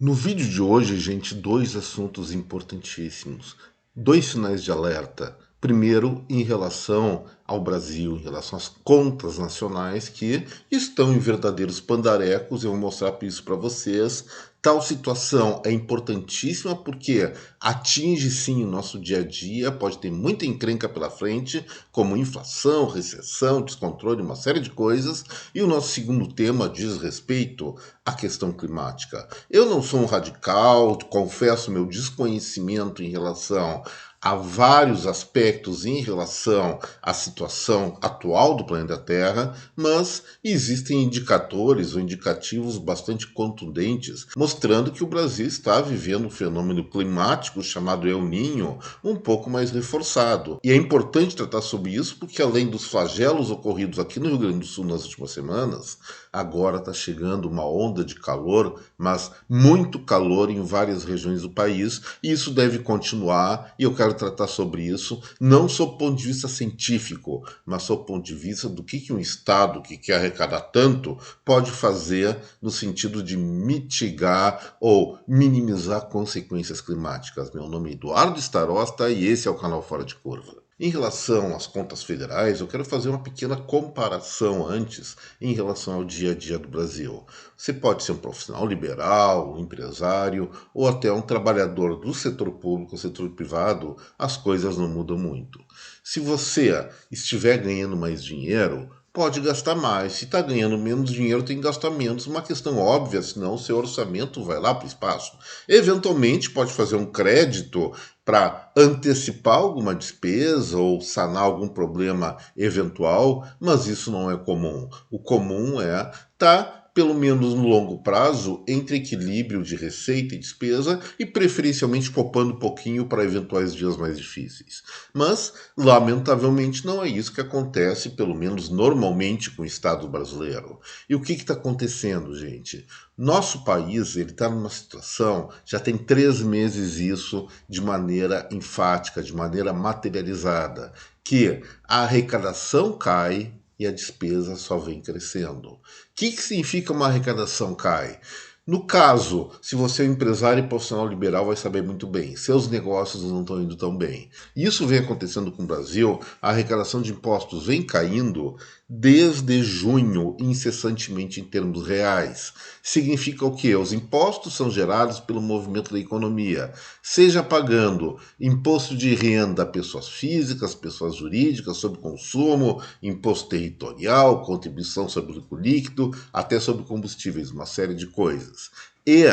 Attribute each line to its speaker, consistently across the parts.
Speaker 1: No vídeo de hoje, gente, dois assuntos importantíssimos, dois sinais de alerta. Primeiro, em relação ao Brasil, em relação às contas nacionais que estão em verdadeiros pandarecos. Eu vou mostrar isso para vocês. Tal situação é importantíssima porque atinge sim o nosso dia a dia, pode ter muita encrenca pela frente, como inflação, recessão, descontrole, uma série de coisas. E o nosso segundo tema diz respeito à questão climática. Eu não sou um radical, confesso meu desconhecimento em relação a vários aspectos em relação à situação atual do planeta Terra, mas existem indicadores ou indicativos bastante contundentes mostrando que o Brasil está vivendo um fenômeno climático chamado El Niño um pouco mais reforçado. E é importante tratar sobre isso porque, além dos flagelos ocorridos aqui no Rio Grande do Sul nas últimas semanas, agora está chegando uma onda de calor, mas muito calor em várias regiões do país, e isso deve continuar, e eu quero tratar sobre isso, não sob o ponto de vista científico, mas sob o ponto de vista do que um Estado que quer arrecadar tanto pode fazer no sentido de mitigar ou minimizar consequências climáticas. Meu nome é Eduardo Starosta e esse é o canal Fora de Curva. Em relação às contas federais, eu quero fazer uma pequena comparação antes em relação ao dia a dia do Brasil. Você pode ser um profissional liberal, um empresário ou até um trabalhador do setor público ou setor privado, as coisas não mudam muito. Se você estiver ganhando mais dinheiro, pode gastar mais. Se está ganhando menos dinheiro, tem que gastar menos. Uma questão óbvia, senão o seu orçamento vai lá para o espaço. Eventualmente, pode fazer um crédito para antecipar alguma despesa ou sanar algum problema eventual, mas isso não é comum. O comum é estar pelo menos no longo prazo, entre equilíbrio de receita e despesa e preferencialmente poupando um pouquinho para eventuais dias mais difíceis. Mas, lamentavelmente, não é isso que acontece, pelo menos normalmente, com o Estado brasileiro. E o que está acontecendo, gente? Nosso país está numa situação, já tem 3 meses isso, de maneira enfática, de maneira materializada, que a arrecadação cai e a despesa só vem crescendo. O que significa uma arrecadação cai? No caso, se você é um empresário e profissional liberal, vai saber muito bem. Seus negócios não estão indo tão bem. Isso vem acontecendo com o Brasil. A arrecadação de impostos vem caindo desde junho, incessantemente em termos reais. Significa o quê? Os impostos são gerados pelo movimento da economia, seja pagando imposto de renda a pessoas físicas, pessoas jurídicas, sobre consumo, imposto territorial, contribuição sobre o lucro líquido, até sobre combustíveis, uma série de coisas. E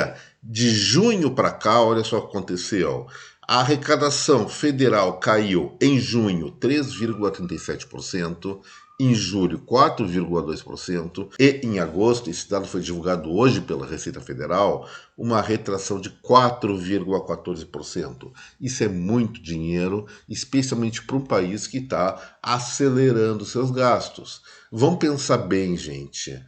Speaker 1: de junho para cá, olha só o que aconteceu. A arrecadação federal caiu em junho 3,37%, em julho 4,2% e em agosto, esse dado foi divulgado hoje pela Receita Federal, uma retração de 4,14%. Isso é muito dinheiro, especialmente para um país que está acelerando seus gastos. Vamos pensar bem, gente.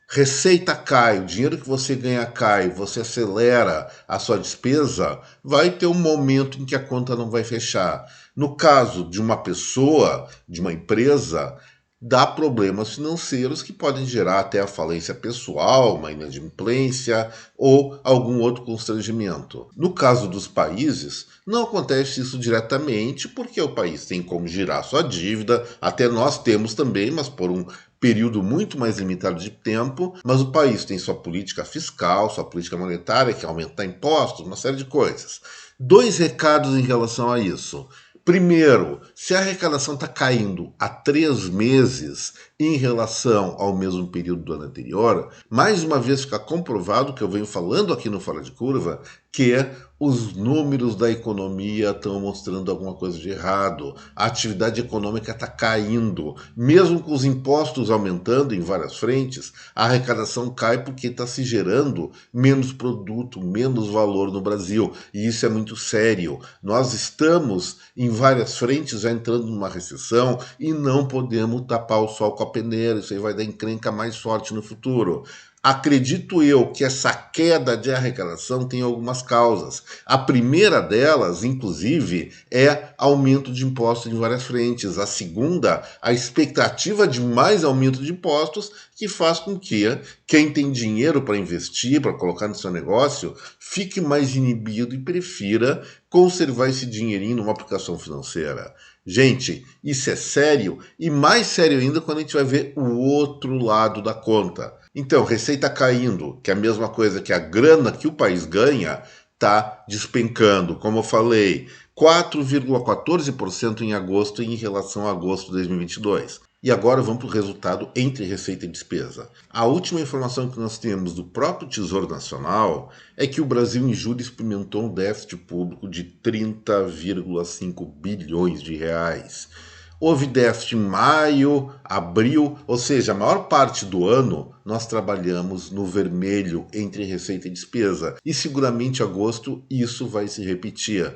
Speaker 1: Receita cai, o dinheiro que você ganha cai, você acelera a sua despesa, vai ter um momento em que a conta não vai fechar. No caso de uma pessoa, de uma empresa, dá problemas financeiros que podem gerar até a falência pessoal, uma inadimplência ou algum outro constrangimento. No caso dos países, não acontece isso diretamente, porque o país tem como girar sua dívida, até nós temos também, mas por um período muito mais limitado de tempo, mas o país tem sua política fiscal, sua política monetária, que é aumentar impostos, uma série de coisas. Dois recados em relação a isso. Primeiro, se a arrecadação está caindo há 3 meses em relação ao mesmo período do ano anterior, mais uma vez fica comprovado que eu venho falando aqui no Fora de Curva, que os números da economia estão mostrando alguma coisa de errado. A atividade econômica está caindo. Mesmo com os impostos aumentando em várias frentes, a arrecadação cai porque está se gerando menos produto, menos valor no Brasil. E isso é muito sério. Nós estamos em várias frentes já entrando numa recessão e não podemos tapar o sol com a peneira. Isso aí vai dar encrenca mais forte no futuro. Acredito eu que essa queda de arrecadação tem algumas causas. A primeira delas, inclusive, é aumento de impostos em várias frentes. A segunda, a expectativa de mais aumento de impostos, que faz com que quem tem dinheiro para investir, para colocar no seu negócio, fique mais inibido e prefira conservar esse dinheirinho numa aplicação financeira. Gente, isso é sério e mais sério ainda quando a gente vai ver o outro lado da conta. Então, receita caindo, que é a mesma coisa que a grana que o país ganha, está despencando. Como eu falei, 4,14% em agosto em relação a agosto de 2022. E agora vamos para o resultado entre receita e despesa. A última informação que nós temos do próprio Tesouro Nacional é que o Brasil em julho experimentou um déficit público de 30,5 bilhões de reais. Houve déficit em maio, abril, ou seja, a maior parte do ano nós trabalhamos no vermelho entre receita e despesa. E seguramente em agosto isso vai se repetir.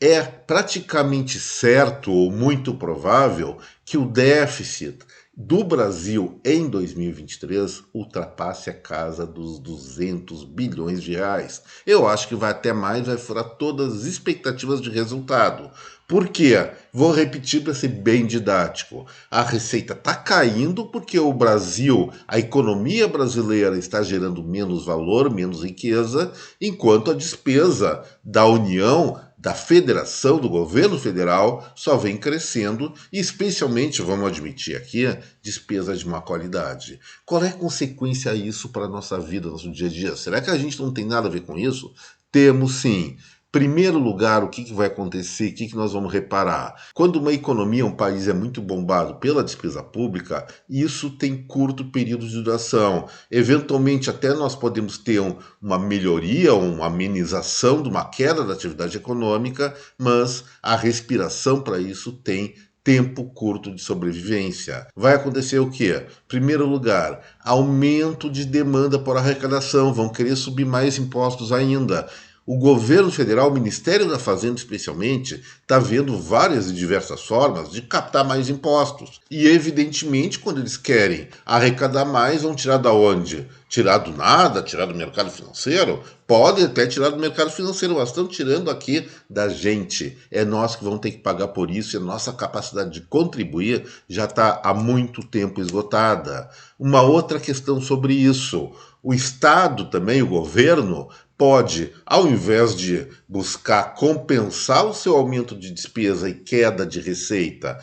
Speaker 1: É praticamente certo ou muito provável que o déficit do Brasil em 2023 ultrapasse a casa dos 200 bilhões de reais. Eu acho que vai até mais, vai furar todas as expectativas de resultado. Por quê? Vou repetir para ser bem didático. A receita está caindo porque o Brasil, a economia brasileira está gerando menos valor, menos riqueza, enquanto a despesa da União, da federação, do governo federal, só vem crescendo e especialmente, vamos admitir aqui, despesa de má qualidade. Qual é a consequência disso para a nossa vida, nosso dia a dia? Será que a gente não tem nada a ver com isso? Temos sim. Primeiro lugar, o que vai acontecer, o que nós vamos reparar? Quando uma economia, um país é muito bombado pela despesa pública, isso tem curto período de duração. Eventualmente até nós podemos ter uma melhoria, uma amenização de uma queda da atividade econômica, mas a respiração para isso tem tempo curto de sobrevivência. Vai acontecer o quê? Primeiro lugar, aumento de demanda por arrecadação, vão querer subir mais impostos ainda. O governo federal, o Ministério da Fazenda especialmente, está vendo várias e diversas formas de captar mais impostos. E evidentemente, quando eles querem arrecadar mais, vão tirar da onde? Tirar do nada? Tirar do mercado financeiro? Pode até tirar do mercado financeiro, mas estão tirando aqui da gente. É nós que vamos ter que pagar por isso e a nossa capacidade de contribuir já está há muito tempo esgotada. Uma outra questão sobre isso. O Estado também, o governo, pode, ao invés de buscar compensar o seu aumento de despesa e queda de receita,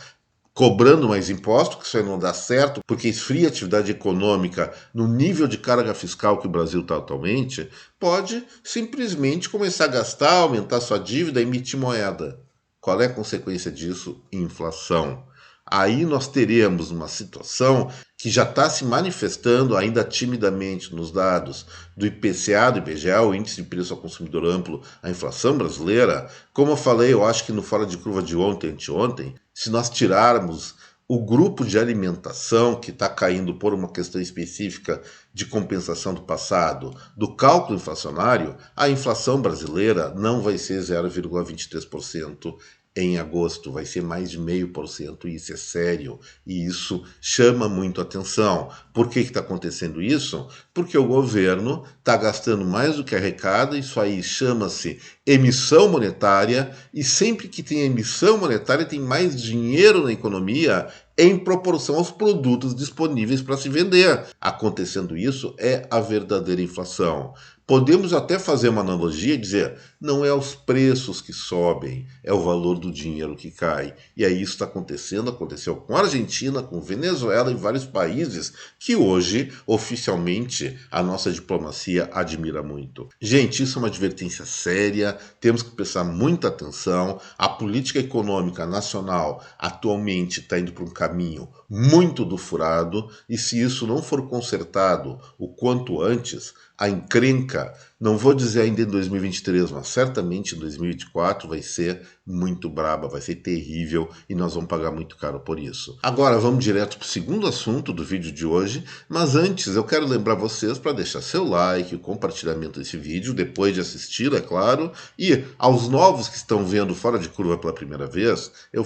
Speaker 1: cobrando mais impostos, que isso aí não dá certo, porque esfria a atividade econômica no nível de carga fiscal que o Brasil está atualmente, pode simplesmente começar a gastar, aumentar sua dívida, emitir moeda. Qual é a consequência disso? Inflação. Aí nós teremos uma situação que já está se manifestando ainda timidamente nos dados do IPCA, do IBGE, o Índice de Preço ao Consumidor Amplo, a inflação brasileira. Como eu falei, eu acho que no Fora de Curva de ontem, anteontem, se nós tirarmos o grupo de alimentação, que está caindo por uma questão específica de compensação do passado, do cálculo inflacionário, a inflação brasileira não vai ser 0,23% em agosto, vai ser mais de 0,5%, e isso é sério, e isso chama muito atenção. Por que está acontecendo isso? Porque o governo está gastando mais do que arrecada, isso aí chama-se emissão monetária, e sempre que tem emissão monetária tem mais dinheiro na economia em proporção aos produtos disponíveis para se vender. Acontecendo isso é a verdadeira inflação. Podemos até fazer uma analogia e dizer, não é os preços que sobem, é o valor do dinheiro que cai. E aí isso está acontecendo, aconteceu com a Argentina, com Venezuela e vários países que hoje, oficialmente, a nossa diplomacia admira muito. Gente, isso é uma advertência séria, temos que prestar muita atenção. A política econômica nacional atualmente está indo para um caminho muito do furado, e se isso não for consertado o quanto antes, a encrenca, não vou dizer ainda em 2023, mas certamente em 2024 vai ser muito braba, vai ser terrível e nós vamos pagar muito caro por isso. Agora vamos direto para o segundo assunto do vídeo de hoje, mas antes eu quero lembrar vocês para deixar seu like, o compartilhamento desse vídeo, depois de assistir, é claro, e aos novos que estão vendo Fora de Curva pela primeira vez, eu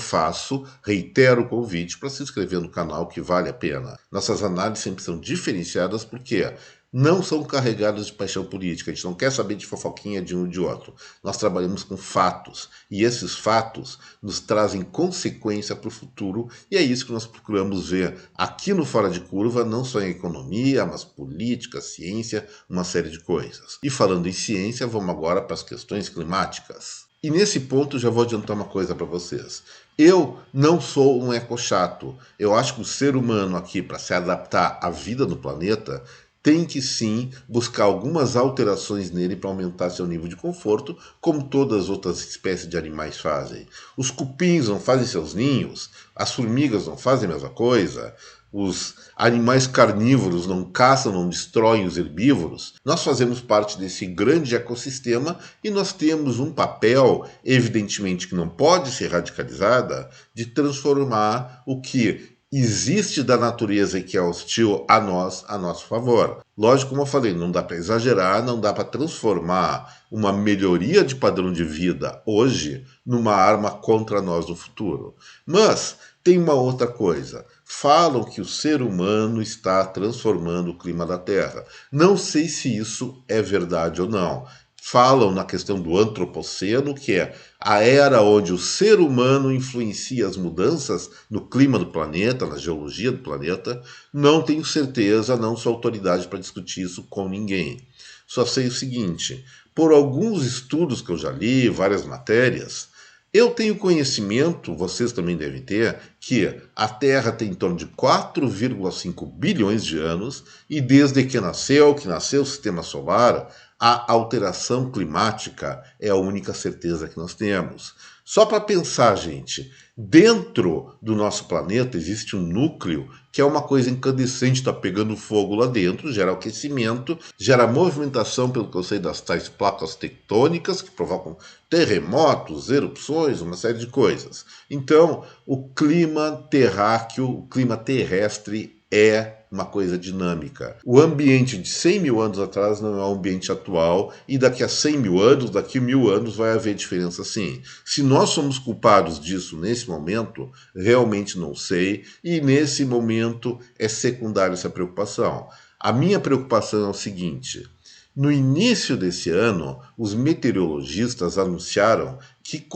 Speaker 1: reitero o convite para se inscrever no canal, que vale a pena. Nossas análises sempre são diferenciadas porque não são carregados de paixão política. A gente não quer saber de fofoquinha de um e de outro. Nós trabalhamos com fatos. E esses fatos nos trazem consequência para o futuro. E é isso que nós procuramos ver aqui no Fora de Curva, não só em economia, mas política, ciência, uma série de coisas. E falando em ciência, vamos agora para as questões climáticas. E nesse ponto já vou adiantar uma coisa para vocês. Eu não sou um ecochato. Eu acho que o ser humano aqui, para se adaptar à vida no planeta, tem que sim buscar algumas alterações nele para aumentar seu nível de conforto, como todas as outras espécies de animais fazem. Os cupins não fazem seus ninhos, as formigas não fazem a mesma coisa, os animais carnívoros não caçam, não destroem os herbívoros. Nós fazemos parte desse grande ecossistema e nós temos um papel, evidentemente que não pode ser radicalizada, de transformar o que existe da natureza e que é hostil a nós, a nosso favor. Lógico, como eu falei, não dá para exagerar, não dá para transformar uma melhoria de padrão de vida hoje numa arma contra nós no futuro. Mas tem uma outra coisa. Falam que o ser humano está transformando o clima da Terra. Não sei se isso é verdade ou não. Falam na questão do antropoceno, que é a era onde o ser humano influencia as mudanças no clima do planeta, na geologia do planeta. Não tenho certeza, não sou autoridade para discutir isso com ninguém. Só sei o seguinte, por alguns estudos que eu já li, várias matérias, eu tenho conhecimento, vocês também devem ter, que a Terra tem em torno de 4,5 bilhões de anos e desde que nasceu o Sistema Solar, a alteração climática é a única certeza que nós temos. Só para pensar, gente, dentro do nosso planeta existe um núcleo que é uma coisa incandescente, está pegando fogo lá dentro, gera aquecimento, gera movimentação, pelo que eu sei, das tais placas tectônicas que provocam terremotos, erupções, uma série de coisas. Então, o clima terráqueo, o clima terrestre é uma coisa dinâmica. O ambiente de 100 mil anos atrás não é o ambiente atual e daqui a 100 mil anos, daqui a 1000 anos vai haver diferença sim. Se nós somos culpados disso nesse momento, realmente não sei e nesse momento é secundária essa preocupação. A minha preocupação é o seguinte... No início desse ano, os meteorologistas anunciaram que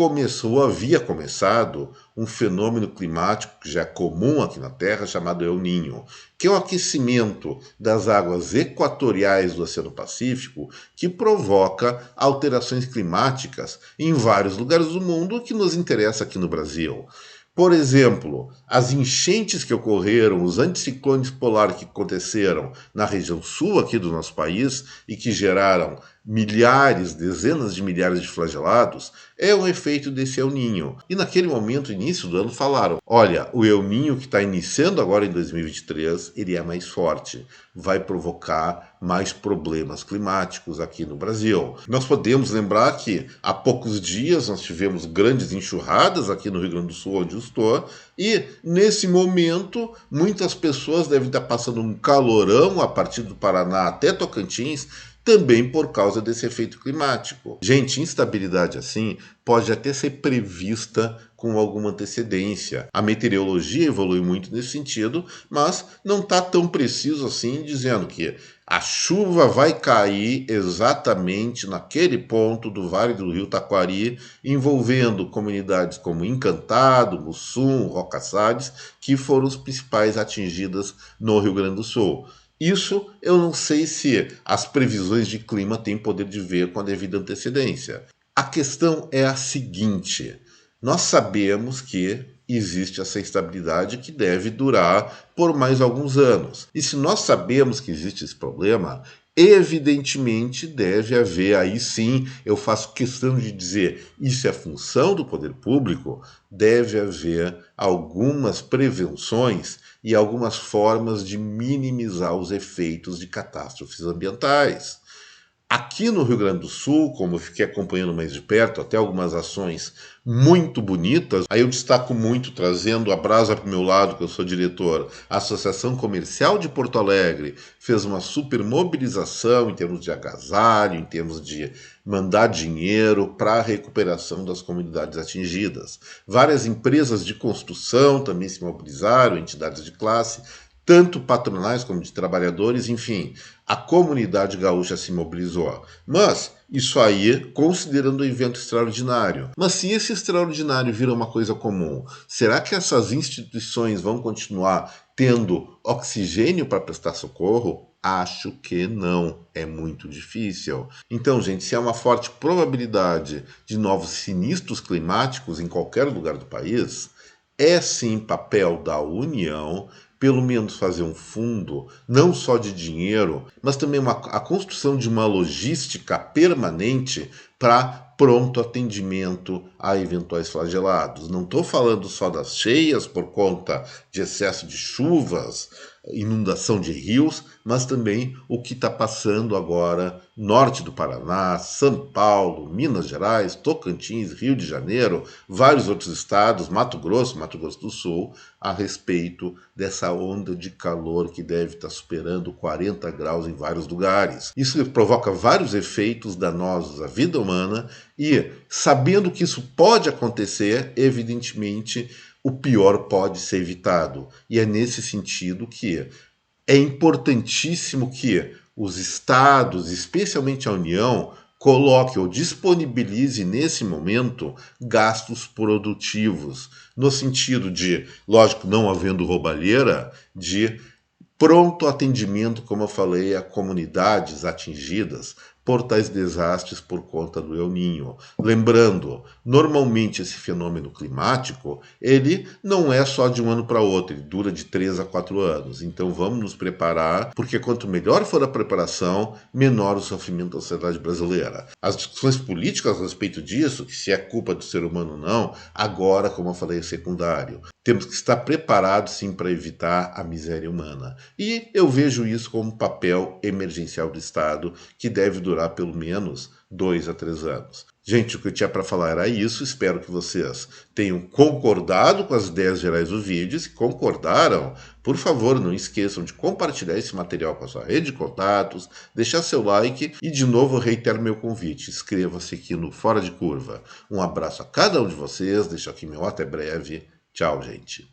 Speaker 1: havia começado um fenômeno climático que já é comum aqui na Terra, chamado El Niño, que é o aquecimento das águas equatoriais do Oceano Pacífico, que provoca alterações climáticas em vários lugares do mundo, que nos interessa aqui no Brasil. Por exemplo, as enchentes que ocorreram, os anticiclones polares que aconteceram na região sul aqui do nosso país e que geraram milhares, dezenas de milhares de flagelados, é um efeito desse El Niño. E naquele momento, início do ano, falaram, olha, o El Niño que está iniciando agora em 2023, ele é mais forte, vai provocar mais problemas climáticos aqui no Brasil. Nós podemos lembrar que há poucos dias nós tivemos grandes enxurradas aqui no Rio Grande do Sul, onde eu estou, e nesse momento muitas pessoas devem estar passando um calorão a partir do Paraná até Tocantins, também por causa desse efeito climático. Gente, instabilidade assim pode até ser prevista com alguma antecedência. A meteorologia evolui muito nesse sentido, mas não está tão preciso assim dizendo que a chuva vai cair exatamente naquele ponto do Vale do Rio Taquari, envolvendo comunidades como Encantado, Mussum, Rocaçades, que foram as principais atingidas no Rio Grande do Sul. Isso eu não sei se as previsões de clima têm poder de ver com a devida antecedência. A questão é a seguinte: nós sabemos que existe essa instabilidade que deve durar por mais alguns anos. E se nós sabemos que existe esse problema, evidentemente deve haver, aí sim, eu faço questão de dizer, isso é função do poder público, deve haver algumas prevenções e algumas formas de minimizar os efeitos de catástrofes ambientais. Aqui no Rio Grande do Sul, como eu fiquei acompanhando mais de perto, até algumas ações muito bonitas. Aí eu destaco muito, trazendo a brasa para o meu lado, que eu sou diretor, a Associação Comercial de Porto Alegre fez uma super mobilização em termos de agasalho, em termos de mandar dinheiro para a recuperação das comunidades atingidas. Várias empresas de construção também se mobilizaram, entidades de classe. tanto patronais como de trabalhadores, enfim, a comunidade gaúcha se mobilizou. Mas isso aí considerando o evento extraordinário. Mas se esse extraordinário vira uma coisa comum, será que essas instituições vão continuar tendo oxigênio para prestar socorro? Acho que não, é muito difícil. Então, gente, se há uma forte probabilidade de novos sinistros climáticos em qualquer lugar do país, é sim papel da União, pelo menos fazer um fundo, não só de dinheiro, mas também a construção de uma logística permanente para pronto atendimento a eventuais flagelados. Não estou falando só das cheias por conta de excesso de chuvas, inundação de rios, mas também o que está passando agora norte do Paraná, São Paulo, Minas Gerais, Tocantins, Rio de Janeiro, vários outros estados, Mato Grosso do Sul, a respeito dessa onda de calor que deve estar superando 40 graus em vários lugares. Isso provoca vários efeitos danosos à vida humana e, sabendo que isso pode acontecer, evidentemente, o pior pode ser evitado. E é nesse sentido que é importantíssimo que os estados, especialmente a União, coloque ou disponibilize nesse momento gastos produtivos, no sentido de, lógico, não havendo roubalheira, de pronto atendimento, como eu falei, a comunidades atingidas por tais desastres por conta do El Niño. Lembrando, normalmente esse fenômeno climático, ele não é só de um ano para outro, ele dura de 3 a 4 anos. Então vamos nos preparar, porque quanto melhor for a preparação, menor o sofrimento da sociedade brasileira. As discussões políticas a respeito disso, que se é culpa do ser humano ou não, agora, como eu falei, é secundário. Temos que estar preparados, sim, para evitar a miséria humana. E eu vejo isso como um papel emergencial do Estado, que deve durar pelo menos 2 a 3 anos. Gente, o que eu tinha para falar era isso. Espero que vocês tenham concordado com as ideias gerais do vídeo. Se concordaram, por favor, não esqueçam de compartilhar esse material com a sua rede de contatos, deixar seu like e, de novo, reitero meu convite. Inscreva-se aqui no Fora de Curva. Um abraço a cada um de vocês. Deixo aqui meu até breve. Tchau, gente.